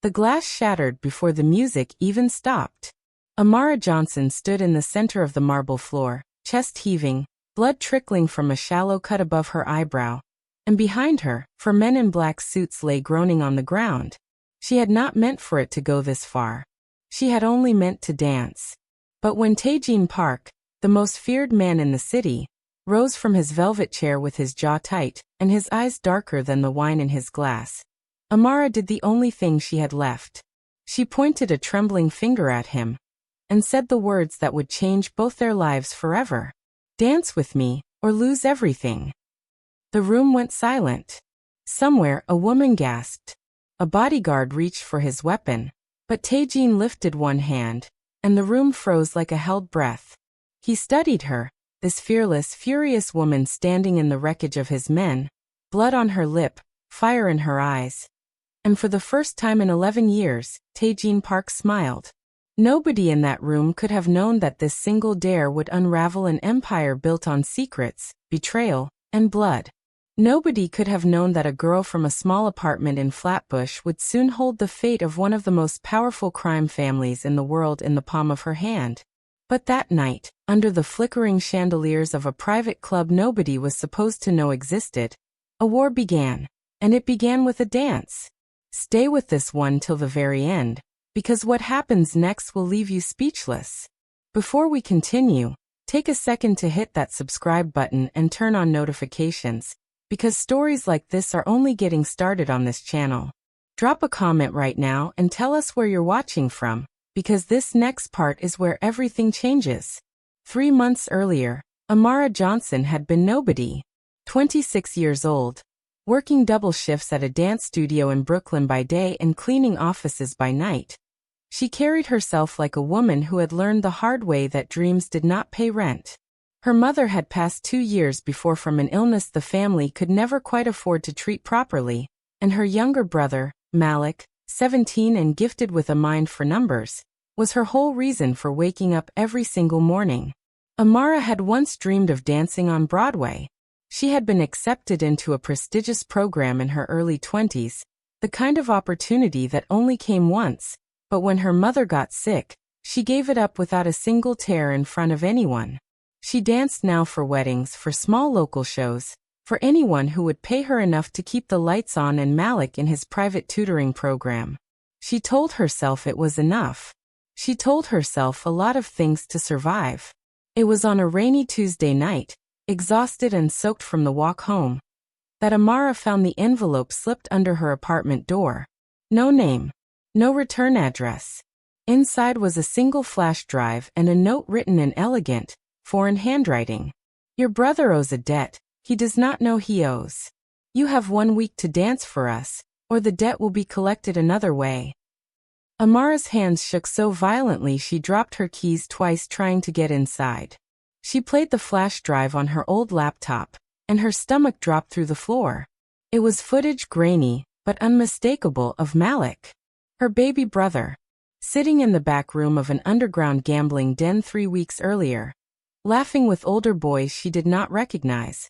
The glass shattered before the music even stopped. Amara Johnson stood in the center of the marble floor, chest heaving, blood trickling from a shallow cut above her eyebrow. And behind her, 4 men in black suits lay groaning on the ground. She had not meant for it to go this far. She had only meant to dance. But when Taejin Park, the most feared man in the city, rose from his velvet chair with his jaw tight and his eyes darker than the wine in his glass, Amara did the only thing she had left. She pointed a trembling finger at him and said the words that would change both their lives forever. "Dance with me, or lose everything." The room went silent. Somewhere, a woman gasped. A bodyguard reached for his weapon, but Taejin lifted one hand, and the room froze like a held breath. He studied her, this fearless, furious woman standing in the wreckage of his men, blood on her lip, fire in her eyes. And for the first time in 11 years, Taejin Park smiled. Nobody in that room could have known that this single dare would unravel an empire built on secrets, betrayal, and blood. Nobody could have known that a girl from a small apartment in Flatbush would soon hold the fate of one of the most powerful crime families in the world in the palm of her hand. But that night, under the flickering chandeliers of a private club nobody was supposed to know existed, a war began, and it began with a dance. Stay with this one till the very end, because what happens next will leave you speechless. Before we continue, take a second to hit that subscribe button and turn on notifications, because stories like this are only getting started on this channel. Drop a comment right now and tell us where you're watching from, because this next part is where everything changes. 3 months earlier, Amara Johnson had been nobody. 26 years old, working double shifts at a dance studio in Brooklyn by day and cleaning offices by night. She carried herself like a woman who had learned the hard way that dreams did not pay rent. Her mother had passed 2 years before from an illness the family could never quite afford to treat properly, and her younger brother, Malik, 17 and gifted with a mind for numbers, was her whole reason for waking up every single morning. Amara had once dreamed of dancing on Broadway. She had been accepted into a prestigious program in her early 20s, the kind of opportunity that only came once, but when her mother got sick, she gave it up without a single tear in front of anyone. She danced now for weddings, for small local shows, for anyone who would pay her enough to keep the lights on and Malik in his private tutoring program. She told herself it was enough. She told herself a lot of things to survive. It was on a rainy Tuesday night, exhausted and soaked from the walk home, that Amara found the envelope slipped under her apartment door. No name. No return address. Inside was a single flash drive and a note written in elegant, foreign handwriting. "Your brother owes a debt he does not know he owes. You have 1 week to dance for us, or the debt will be collected another way." Amara's hands shook so violently she dropped her keys twice trying to get inside. She played the flash drive on her old laptop, and her stomach dropped through the floor. It was footage, grainy, but unmistakable, of Malik, her baby brother, sitting in the back room of an underground gambling den 3 weeks earlier, laughing with older boys she did not recognize.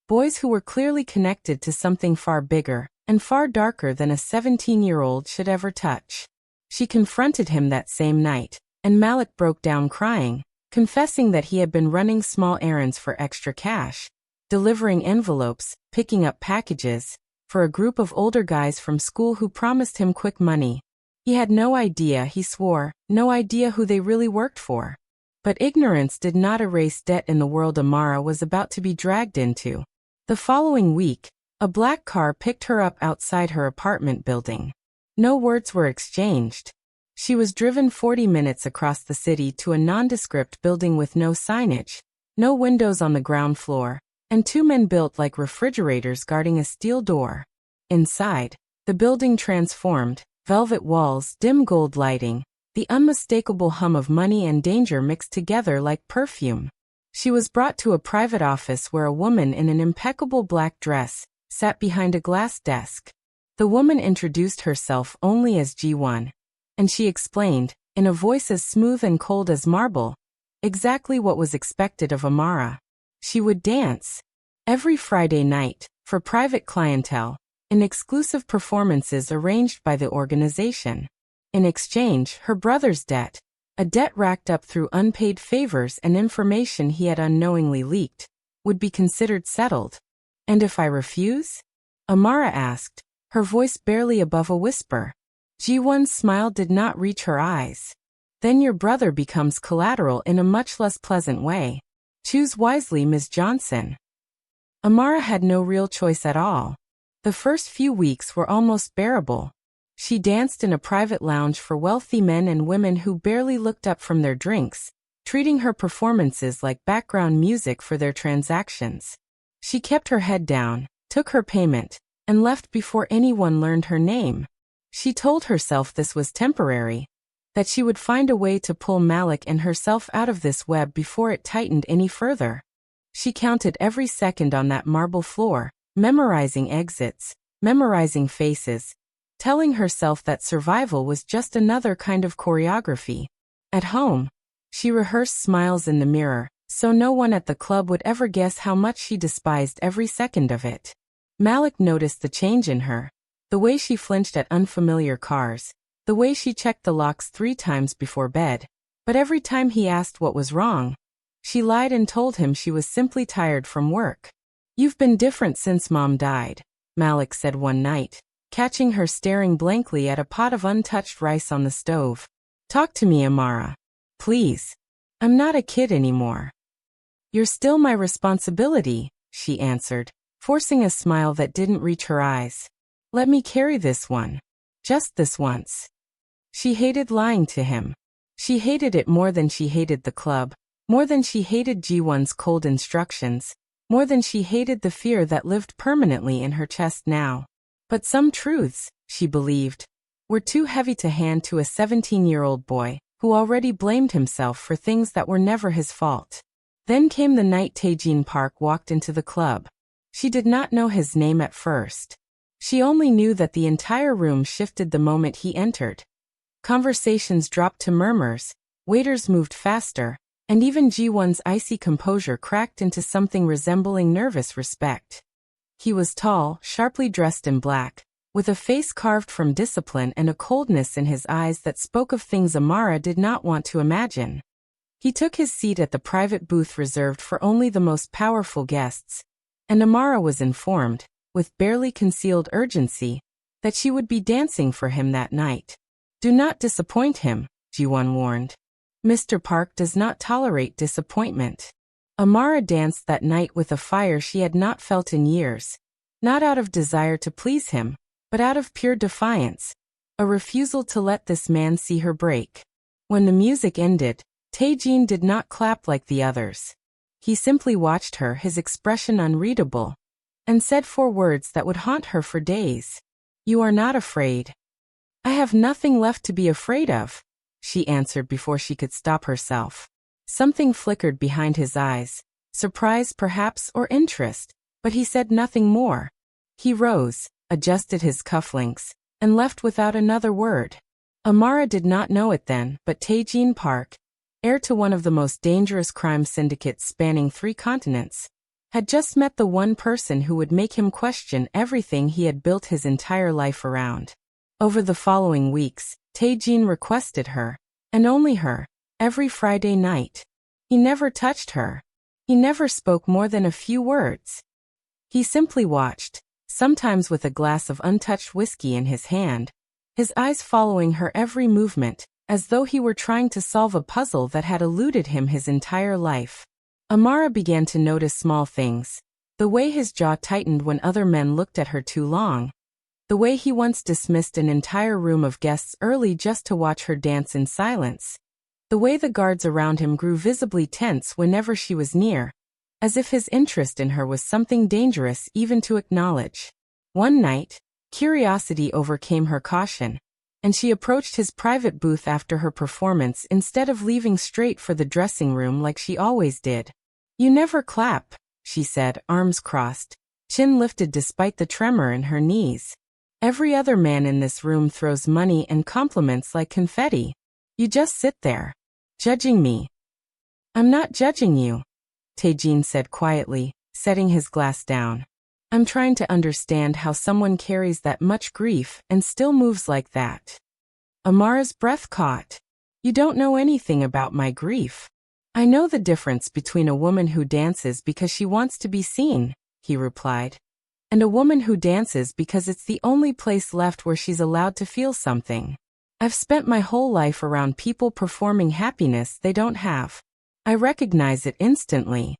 Boys who were clearly connected to something far bigger and far darker than a 17-year-old should ever touch. She confronted him that same night, and Malik broke down crying, confessing that he had been running small errands for extra cash, delivering envelopes, picking up packages, for a group of older guys from school who promised him quick money. He had no idea, he swore, no idea who they really worked for. But ignorance did not erase debt in the world Amara was about to be dragged into. The following week, a black car picked her up outside her apartment building. No words were exchanged. She was driven 40 minutes across the city to a nondescript building with no signage, no windows on the ground floor, and 2 men built like refrigerators guarding a steel door. Inside, the building transformed, velvet walls, dim gold lighting, the unmistakable hum of money and danger mixed together like perfume. She was brought to a private office where a woman in an impeccable black dress sat behind a glass desk. The woman introduced herself only as G1, and she explained, in a voice as smooth and cold as marble, exactly what was expected of Amara. She would dance every Friday night, for private clientele, in exclusive performances arranged by the organization. In exchange, her brother's debt, a debt racked up through unpaid favors and information he had unknowingly leaked, would be considered settled. And if I refuse? Amara asked, her voice barely above a whisper. Ji-won's smile did not reach her eyes. Then your brother becomes collateral in a much less pleasant way. Choose wisely, Ms. Johnson. Amara had no real choice at all. The first few weeks were almost bearable. She danced in a private lounge for wealthy men and women who barely looked up from their drinks, treating her performances like background music for their transactions. She kept her head down, took her payment, and left before anyone learned her name. She told herself this was temporary, that she would find a way to pull Malik and herself out of this web before it tightened any further. She counted every second on that marble floor, memorizing exits, memorizing faces, telling herself that survival was just another kind of choreography. At home, she rehearsed smiles in the mirror, so no one at the club would ever guess how much she despised every second of it. Malik noticed the change in her, the way she flinched at unfamiliar cars, the way she checked the locks 3 times before bed, but every time he asked what was wrong, she lied and told him she was simply tired from work. You've been different since Mom died, Malik said one night, catching her staring blankly at a pot of untouched rice on the stove. Talk to me, Amara. Please. I'm not a kid anymore. You're still my responsibility, she answered, forcing a smile that didn't reach her eyes. Let me carry this one. Just this once. She hated lying to him. She hated it more than she hated the club, more than she hated Ji-won's cold instructions, more than she hated the fear that lived permanently in her chest now. But some truths, she believed, were too heavy to hand to a 17-year-old boy who already blamed himself for things that were never his fault. Then came the night Taejin Park walked into the club. She did not know his name at first. She only knew that the entire room shifted the moment he entered. Conversations dropped to murmurs, waiters moved faster, and even Ji-won's icy composure cracked into something resembling nervous respect. He was tall, sharply dressed in black, with a face carved from discipline and a coldness in his eyes that spoke of things Amara did not want to imagine. He took his seat at the private booth reserved for only the most powerful guests, and Amara was informed, with barely concealed urgency, that she would be dancing for him that night. Do not disappoint him, Ji-won warned. Mr. Park does not tolerate disappointment. Amara danced that night with a fire she had not felt in years, not out of desire to please him, but out of pure defiance, a refusal to let this man see her break. When the music ended, Taejin did not clap like the others. He simply watched her, his expression unreadable, and said 4 words that would haunt her for days. You are not afraid. I have nothing left to be afraid of, she answered before she could stop herself. Something flickered behind his eyes, surprise perhaps or interest, but he said nothing more. He rose, adjusted his cufflinks, and left without another word. Amara did not know it then, but Taejin Park, heir to one of the most dangerous crime syndicates spanning 3 continents, had just met the one person who would make him question everything he had built his entire life around. Over the following weeks, Taejin requested her, and only her, every Friday night. He never touched her. He never spoke more than a few words. He simply watched, sometimes with a glass of untouched whiskey in his hand, his eyes following her every movement, as though he were trying to solve a puzzle that had eluded him his entire life. Amara began to notice small things, the way his jaw tightened when other men looked at her too long, the way he once dismissed an entire room of guests early just to watch her dance in silence, the way the guards around him grew visibly tense whenever she was near, as if his interest in her was something dangerous even to acknowledge. One night, curiosity overcame her caution, and she approached his private booth after her performance instead of leaving straight for the dressing room like she always did. You never clap, she said, arms crossed, chin lifted despite the tremor in her knees. Every other man in this room throws money and compliments like confetti. You just sit there, judging me. I'm not judging you, Taejin said quietly, setting his glass down. I'm trying to understand how someone carries that much grief and still moves like that. Amara's breath caught. You don't know anything about my grief. I know the difference between a woman who dances because she wants to be seen, he replied, and a woman who dances because it's the only place left where she's allowed to feel something. I've spent my whole life around people performing happiness they don't have. I recognize it instantly.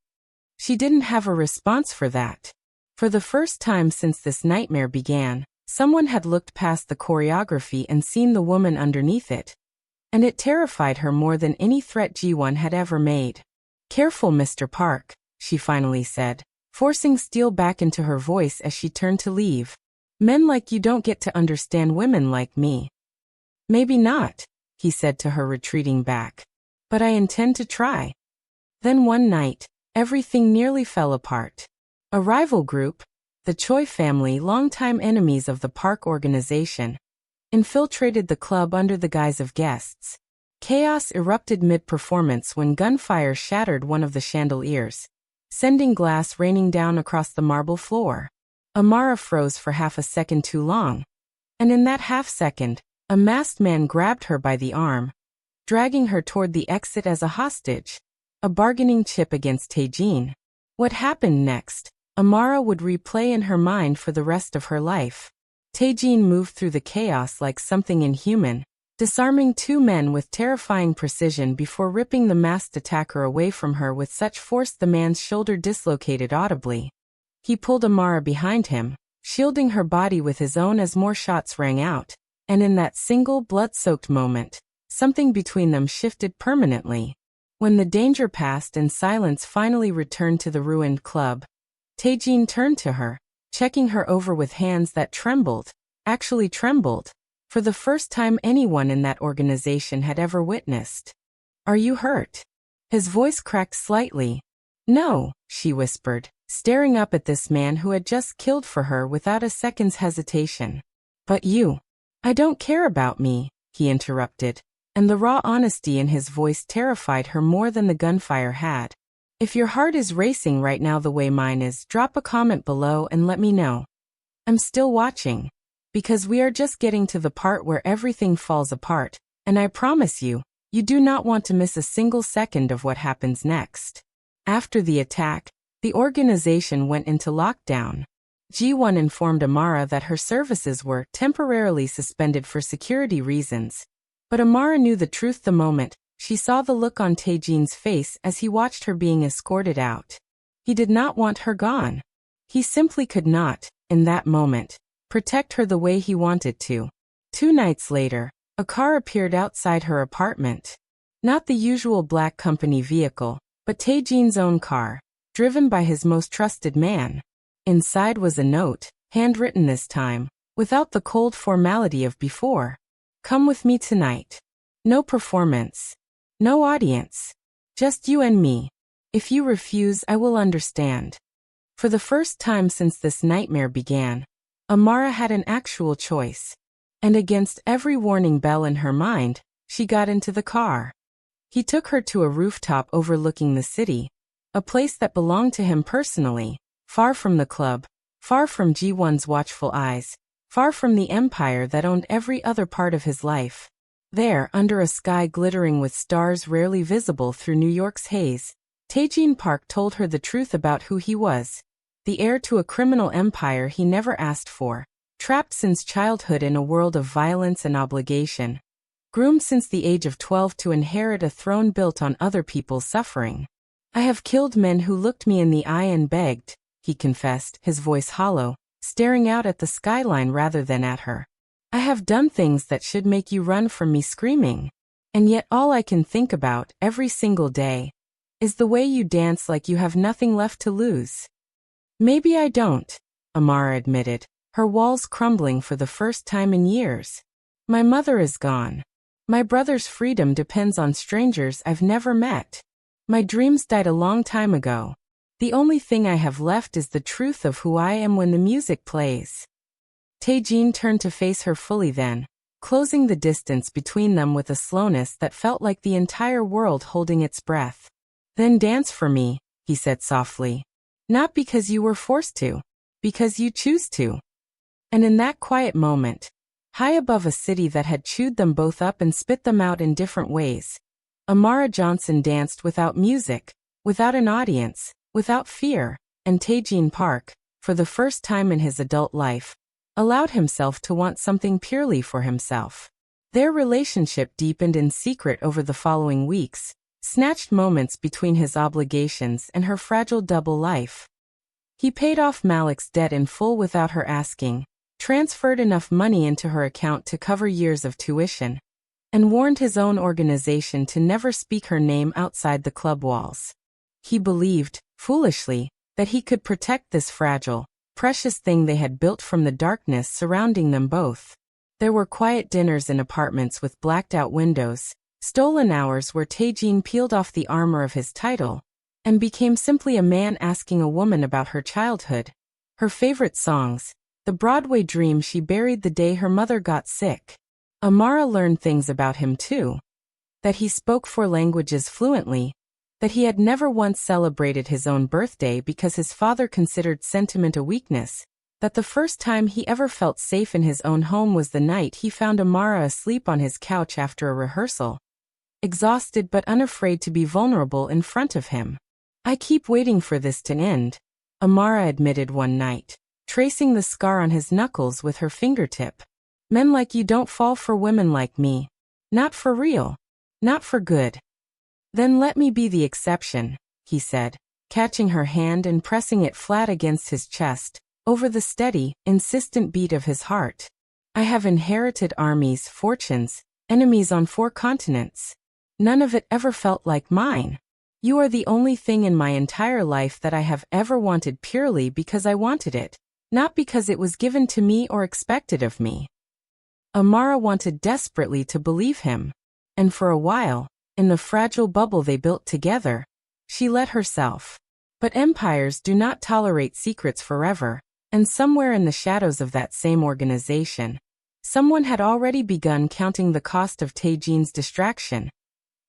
She didn't have a response for that. For the first time since this nightmare began, someone had looked past the choreography and seen the woman underneath it. And it terrified her more than any threat Ji-won had ever made. Careful, Mr. Park, she finally said, forcing steel back into her voice as she turned to leave. Men like you don't get to understand women like me. Maybe not, he said to her, retreating back. But I intend to try. Then one night, everything nearly fell apart. A rival group, the Choi family, longtime enemies of the Park organization, infiltrated the club under the guise of guests. Chaos erupted mid-performance when gunfire shattered one of the chandeliers, sending glass raining down across the marble floor. Amara froze for half a second too long, and in that half second, a masked man grabbed her by the arm, dragging her toward the exit as a hostage, a bargaining chip against Taejin. What happened next, Amara would replay in her mind for the rest of her life. Taejin moved through the chaos like something inhuman, disarming two men with terrifying precision before ripping the masked attacker away from her with such force the man's shoulder dislocated audibly. He pulled Amara behind him, shielding her body with his own as more shots rang out, and in that single blood-soaked moment, something between them shifted permanently. When the danger passed and silence finally returned to the ruined club, Taejin turned to her, checking her over with hands that trembled, actually trembled, for the first time anyone in that organization had ever witnessed. Are you hurt? His voice cracked slightly. No, she whispered, staring up at this man who had just killed for her without a second's hesitation. But you. I don't care about me, he interrupted, and the raw honesty in his voice terrified her more than the gunfire had. If your heart is racing right now the way mine is, drop a comment below and let me know. I'm still watching. Because we are just getting to the part where everything falls apart, and I promise you, you do not want to miss a single second of what happens next. After the attack, the organization went into lockdown. Ji-won informed Amara that her services were temporarily suspended for security reasons. But Amara knew the truth the moment she saw the look on Taejin's face as he watched her being escorted out. He did not want her gone. He simply could not, in that moment, protect her the way he wanted to. 2 nights later, a car appeared outside her apartment. Not the usual black company vehicle, but Taejin's own car, driven by his most trusted man. Inside was a note, handwritten this time, without the cold formality of before. Come with me tonight. No performance. No audience. Just you and me. If you refuse, I will understand. For the first time since this nightmare began, Amara had an actual choice. And against every warning bell in her mind, she got into the car. He took her to a rooftop overlooking the city, a place that belonged to him personally, far from the club, far from Ji-won's watchful eyes, far from the empire that owned every other part of his life. There, under a sky glittering with stars rarely visible through New York's haze, Taejin Park told her the truth about who he was. The heir to a criminal empire he never asked for, trapped since childhood in a world of violence and obligation, groomed since the age of 12 to inherit a throne built on other people's suffering. I have killed men who looked me in the eye and begged, he confessed, his voice hollow, staring out at the skyline rather than at her. I have done things that should make you run from me screaming. And yet all I can think about, every single day, is the way you dance like you have nothing left to lose. Maybe I don't, Amara admitted, her walls crumbling for the first time in years. My mother is gone. My brother's freedom depends on strangers I've never met. My dreams died a long time ago. The only thing I have left is the truth of who I am when the music plays. Taejin turned to face her fully then, closing the distance between them with a slowness that felt like the entire world holding its breath. Then dance for me, he said softly. Not because you were forced to, Because you choose to. And in that quiet moment, high above a city that had chewed them both up and spit them out in different ways, Amara Johnson danced without music, without an audience, without fear, and Taejin Park, for the first time in his adult life, allowed himself to want something purely for himself. Their relationship deepened in secret over the following weeks, snatched moments between his obligations and her fragile double life. He paid off Malik's debt in full without her asking, transferred enough money into her account to cover years of tuition, and warned his own organization to never speak her name outside the club walls. He believed, foolishly, that he could protect this fragile, precious thing they had built from the darkness surrounding them both. There were quiet dinners in apartments with blacked-out windows, stolen hours where Taejin peeled off the armor of his title, and became simply a man asking a woman about her childhood, her favorite songs, the Broadway dream she buried the day her mother got sick. Amara learned things about him too. That he spoke 4 languages fluently, that he had never once celebrated his own birthday because his father considered sentiment a weakness, that the first time he ever felt safe in his own home was the night he found Amara asleep on his couch after a rehearsal, exhausted but unafraid to be vulnerable in front of him. "I keep waiting for this to end," Amara admitted one night, tracing the scar on his knuckles with her fingertip. "Men like you don't fall for women like me. Not for real. Not for good." "Then let me be the exception," he said, catching her hand and pressing it flat against his chest, over the steady, insistent beat of his heart. "I have inherited armies, fortunes, enemies on 4 continents. None of it ever felt like mine. You are the only thing in my entire life that I have ever wanted purely because I wanted it, not because it was given to me or expected of me." Amara wanted desperately to believe him, and for a while, in the fragile bubble they built together, she let herself. But empires do not tolerate secrets forever, and somewhere in the shadows of that same organization, someone had already begun counting the cost of Taejin's distraction,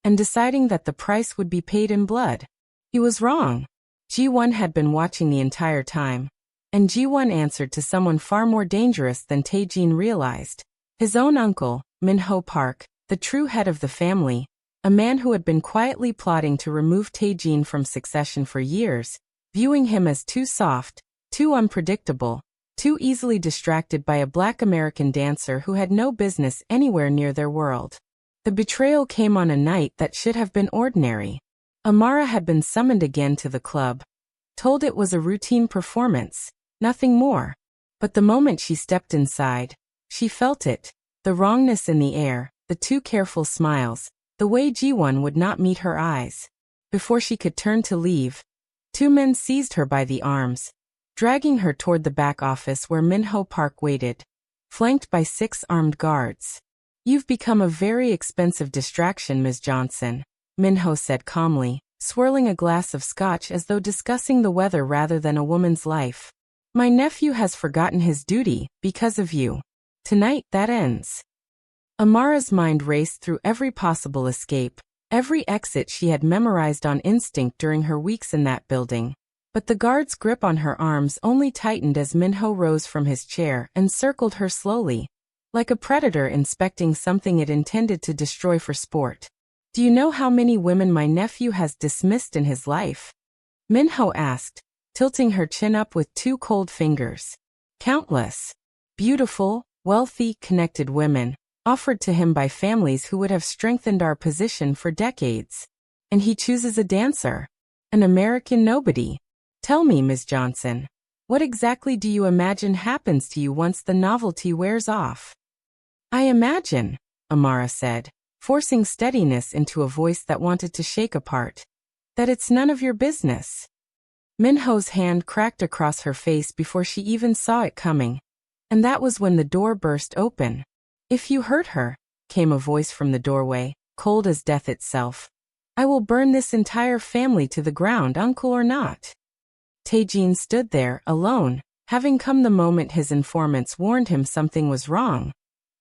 and deciding that the price would be paid in blood. He was wrong. Ji-won had been watching the entire time, and Ji-won answered to someone far more dangerous than Taejin realized. His own uncle, Min-ho Park, the true head of the family, a man who had been quietly plotting to remove Taejin from succession for years, viewing him as too soft, too unpredictable, too easily distracted by a black American dancer who had no business anywhere near their world. The betrayal came on a night that should have been ordinary. Amara had been summoned again to the club, told it was a routine performance, nothing more. But the moment she stepped inside, she felt it, the wrongness in the air, the too careful smiles, the way Ji-won would not meet her eyes. Before she could turn to leave, 2 men seized her by the arms, dragging her toward the back office where Min-ho Park waited, flanked by 6 armed guards. "You've become a very expensive distraction, Ms. Johnson," Min-ho said calmly, swirling a glass of scotch as though discussing the weather rather than a woman's life. "My nephew has forgotten his duty, because of you. Tonight, that ends." Amara's mind raced through every possible escape, every exit she had memorized on instinct during her weeks in that building. But the guard's grip on her arms only tightened as Min-ho rose from his chair and circled her slowly, like a predator inspecting something it intended to destroy for sport. "Do you know how many women my nephew has dismissed in his life?" Min-ho asked, tilting her chin up with 2 cold fingers. "Countless. Beautiful, wealthy, connected women, offered to him by families who would have strengthened our position for decades. And he chooses a dancer. An American nobody. Tell me, Ms. Johnson, what exactly do you imagine happens to you once the novelty wears off?" "I imagine," Amara said, forcing steadiness into a voice that wanted to shake apart, "that it's none of your business." Min-ho's hand cracked across her face before she even saw it coming, and that was when the door burst open. "If you hurt her," came a voice from the doorway, cold as death itself, "I will burn this entire family to the ground, uncle or not." Taejin stood there, alone, having come the moment his informants warned him something was wrong.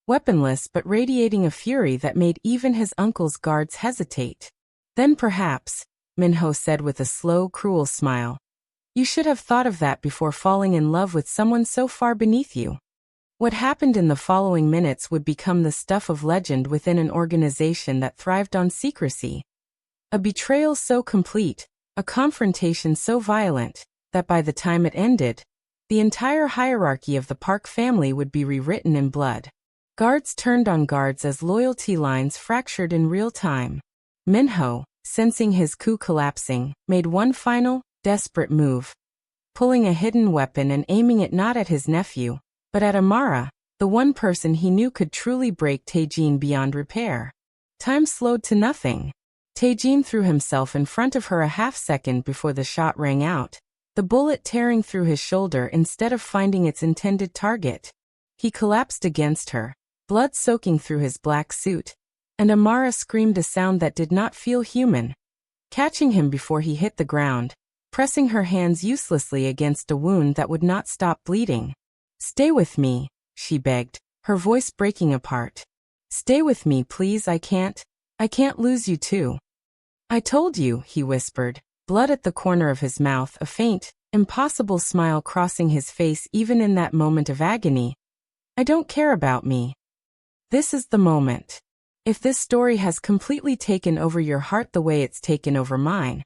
Weaponless but radiating a fury that made even his uncle's guards hesitate. "Then perhaps," Min-ho said with a slow, cruel smile, You should have thought of that before falling in love with someone so far beneath you. What happened in the following minutes would become the stuff of legend within an organization that thrived on secrecy. A betrayal so complete, a confrontation so violent, that by the time it ended, the entire hierarchy of the Park family would be rewritten in blood. Guards turned on guards as loyalty lines fractured in real time. Minho, sensing his coup collapsing, made one final, desperate move, pulling a hidden weapon and aiming it not at his nephew, but at Amara, the one person he knew could truly break Taejin beyond repair. Time slowed to nothing. Taejin threw himself in front of her a half-second before the shot rang out, the bullet tearing through his shoulder instead of finding its intended target. He collapsed against her, blood soaking through his black suit, and Amara screamed a sound that did not feel human. Catching him before he hit the ground, pressing her hands uselessly against a wound that would not stop bleeding. "Stay with me," she begged, her voice breaking apart. "Stay with me, please, I can't lose you too." "I told you," he whispered, blood at the corner of his mouth, a faint, impossible smile crossing his face even in that moment of agony. "I don't care about me. This is the moment. If this story has completely taken over your heart the way it's taken over mine,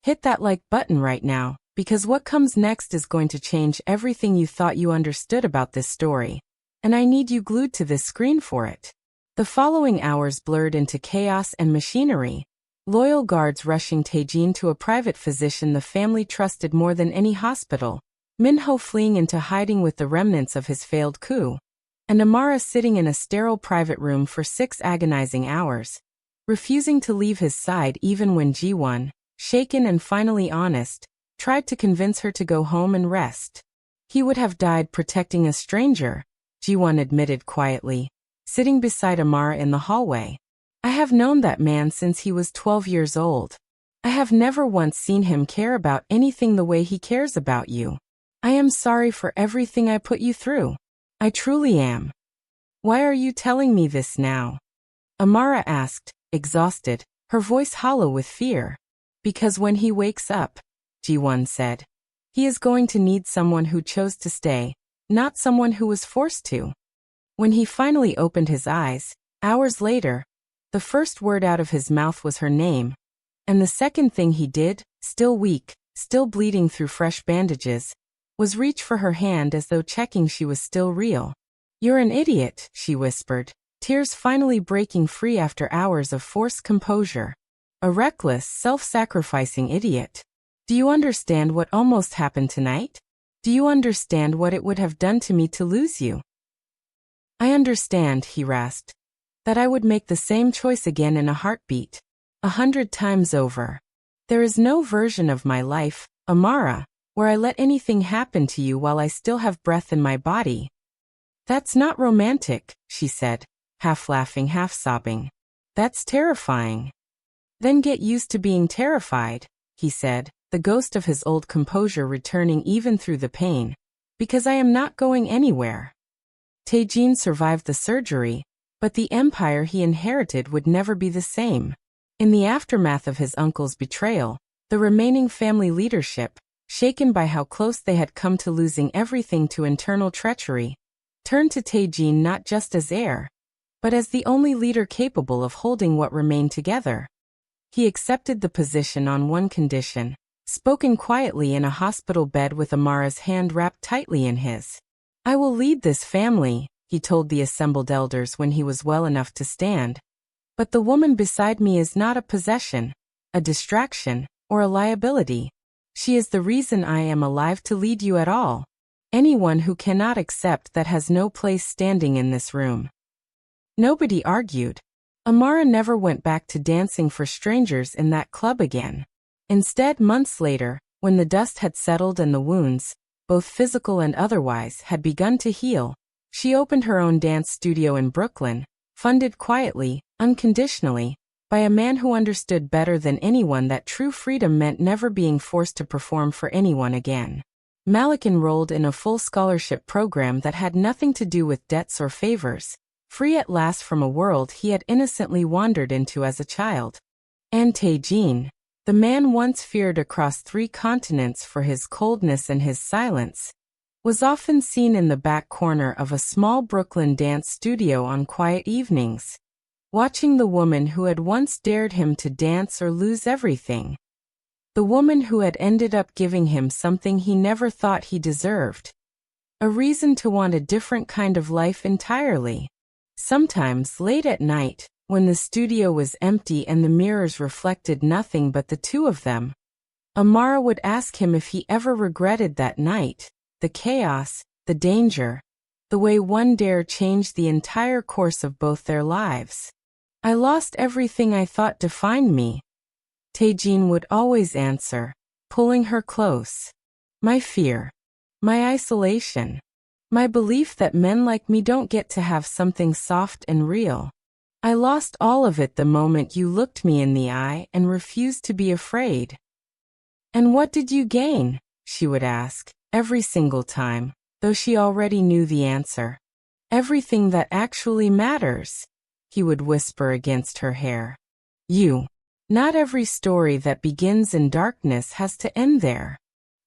hit that like button right now, because what comes next is going to change everything you thought you understood about this story, and I need you glued to this screen for it." The following hours blurred into chaos and machinery. Loyal guards rushing Taejin to a private physician the family trusted more than any hospital, Minho fleeing into hiding with the remnants of his failed coup, and Amara sitting in a sterile private room for 6 agonizing hours, refusing to leave his side even when Ji-won, shaken and finally honest, tried to convince her to go home and rest. "He would have died protecting a stranger," Ji-won admitted quietly, sitting beside Amara in the hallway. "I have known that man since he was 12 years old. I have never once seen him care about anything the way he cares about you. I am sorry for everything I put you through. I truly am." "Why are you telling me this now?" Amara asked, exhausted, her voice hollow with fear. "Because when he wakes up," Ji-won said, "he is going to need someone who chose to stay, not someone who was forced to." When he finally opened his eyes, hours later, the first word out of his mouth was her name, and the second thing he did, still weak, still bleeding through fresh bandages, was reach for her hand as though checking she was still real. "You're an idiot," she whispered, tears finally breaking free after hours of forced composure. "A reckless, self-sacrificing idiot. Do you understand what almost happened tonight? Do you understand what it would have done to me to lose you?" "I understand," he rasped, "that I would make the same choice again in a heartbeat, 100 times over. There is no version of my life, Amara, where I let anything happen to you while I still have breath in my body." "That's not romantic," she said, half laughing, half sobbing. "That's terrifying." "Then get used to being terrified," he said, the ghost of his old composure returning even through the pain. "Because I am not going anywhere." Taejin survived the surgery, but the empire he inherited would never be the same. In the aftermath of his uncle's betrayal, the remaining family leadership, shaken by how close they had come to losing everything to internal treachery, turned to Taejin not just as heir, but as the only leader capable of holding what remained together. He accepted the position on one condition, spoken quietly in a hospital bed with Amara's hand wrapped tightly in his. "I will lead this family," he told the assembled elders when he was well enough to stand. "But the woman beside me is not a possession, a distraction, or a liability. She is the reason I am alive to lead you at all. Anyone who cannot accept that has no place standing in this room." Nobody argued. Amara never went back to dancing for strangers in that club again. Instead, months later, when the dust had settled and the wounds, both physical and otherwise, had begun to heal, she opened her own dance studio in Brooklyn, funded quietly, unconditionally, by a man who understood better than anyone that true freedom meant never being forced to perform for anyone again. Malik enrolled in a full scholarship program that had nothing to do with debts or favors, free at last from a world he had innocently wandered into as a child. And Taejin, The man once feared across 3 continents for his coldness and his silence, was often seen in the back corner of a small Brooklyn dance studio on quiet evenings, watching the woman who had once dared him to dance or lose everything. The woman who had ended up giving him something he never thought he deserved. A reason to want a different kind of life entirely. Sometimes, late at night, when the studio was empty and the mirrors reflected nothing but the two of them, Amara would ask him if he ever regretted that night, the chaos, the danger, the way one dare changed the entire course of both their lives. I lost everything I thought defined me, Taejin would always answer, pulling her close. My fear. My isolation. My belief that men like me don't get to have something soft and real. I lost all of it the moment you looked me in the eye and refused to be afraid. And what did you gain? She would ask, every single time, though she already knew the answer. Everything that actually matters, he would whisper against her hair. You. Not every story that begins in darkness has to end there.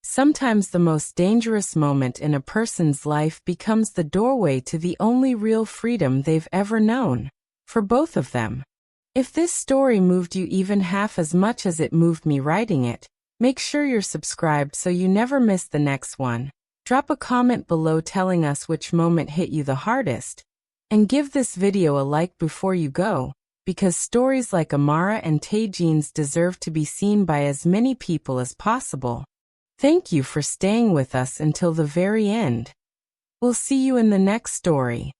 Sometimes the most dangerous moment in a person's life becomes the doorway to the only real freedom they've ever known. For both of them. If this story moved you even half as much as it moved me writing it, make sure you're subscribed so you never miss the next one. Drop a comment below telling us which moment hit you the hardest. And give this video a like before you go, because stories like Amara and Taejin's deserve to be seen by as many people as possible. Thank you for staying with us until the very end. We'll see you in the next story.